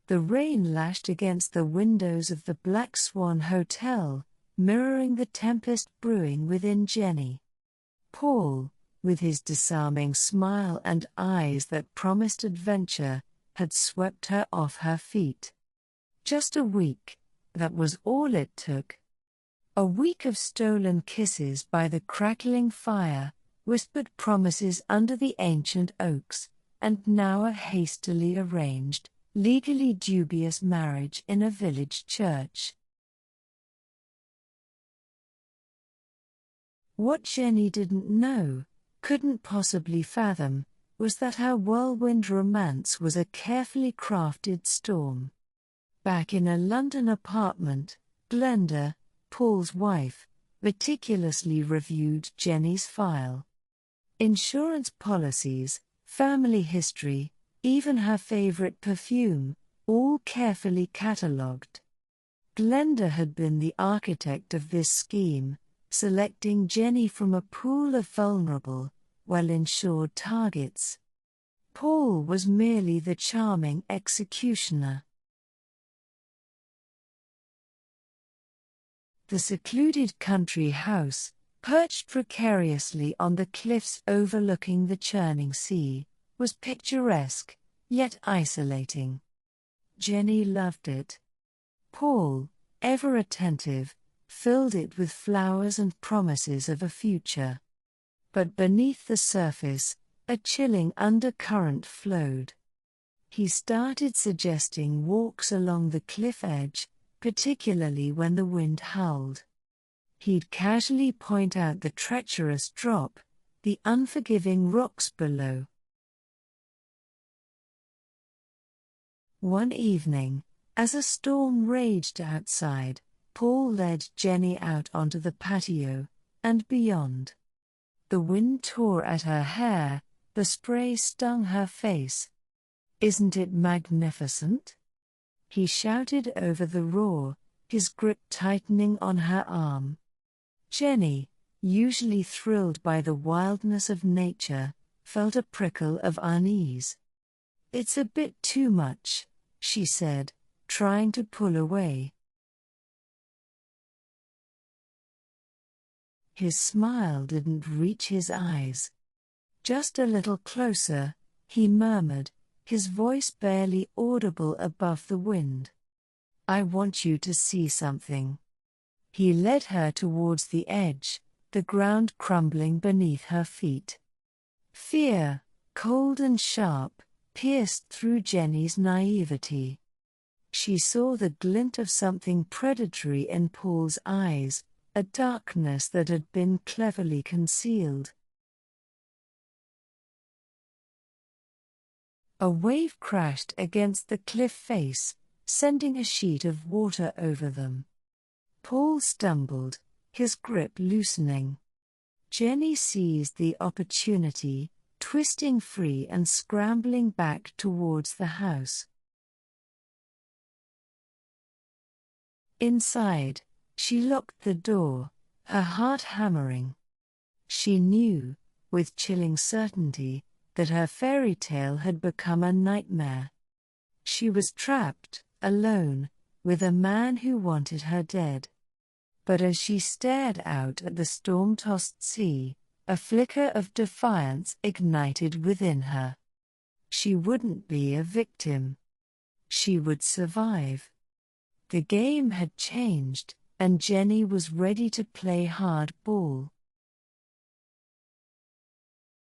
The rain lashed against the windows of the Black Swan Hotel, mirroring the tempest brewing within Jenny. Paul, with his disarming smile and eyes that promised adventure, had swept her off her feet. Just a week, that was all it took. A week of stolen kisses by the crackling fire, whispered promises under the ancient oaks, and now a hastily arranged, legally dubious marriage in a village church. What Jenny didn't know, couldn't possibly fathom, was that her whirlwind romance was a carefully crafted storm. Back in a London apartment, Glenda, Paul's wife, meticulously reviewed Jenny's file. Insurance policies, family history, even her favorite perfume, all carefully catalogued. Glenda had been the architect of this scheme, selecting Jenny from a pool of vulnerable, well-insured targets. Paul was merely the charming executioner. The secluded country house, perched precariously on the cliffs overlooking the churning sea, was picturesque, yet isolating. Jenny loved it. Paul, ever attentive, filled it with flowers and promises of a future. But beneath the surface, a chilling undercurrent flowed. He started suggesting walks along the cliff edge, particularly when the wind howled. He'd casually point out the treacherous drop, the unforgiving rocks below. One evening, as a storm raged outside, Paul led Jenny out onto the patio, and beyond. The wind tore at her hair, the spray stung her face. "Isn't it magnificent?" he shouted over the roar, his grip tightening on her arm. Jenny, usually thrilled by the wildness of nature, felt a prickle of unease. "It's a bit too much," she said, trying to pull away. His smile didn't reach his eyes. "Just a little closer," he murmured, his voice barely audible above the wind. "I want you to see something." He led her towards the edge, the ground crumbling beneath her feet. Fear, cold and sharp, pierced through Jenny's naivety. She saw the glint of something predatory in Paul's eyes, a darkness that had been cleverly concealed. A wave crashed against the cliff face, sending a sheet of water over them. Paul stumbled, his grip loosening. Jenny seized the opportunity, twisting free and scrambling back towards the house. Inside, she locked the door, her heart hammering. She knew, with chilling certainty, that her fairy tale had become a nightmare. She was trapped, alone, with a man who wanted her dead. But as she stared out at the storm-tossed sea, a flicker of defiance ignited within her. She wouldn't be a victim. She would survive. The game had changed, and Jenny was ready to play hardball.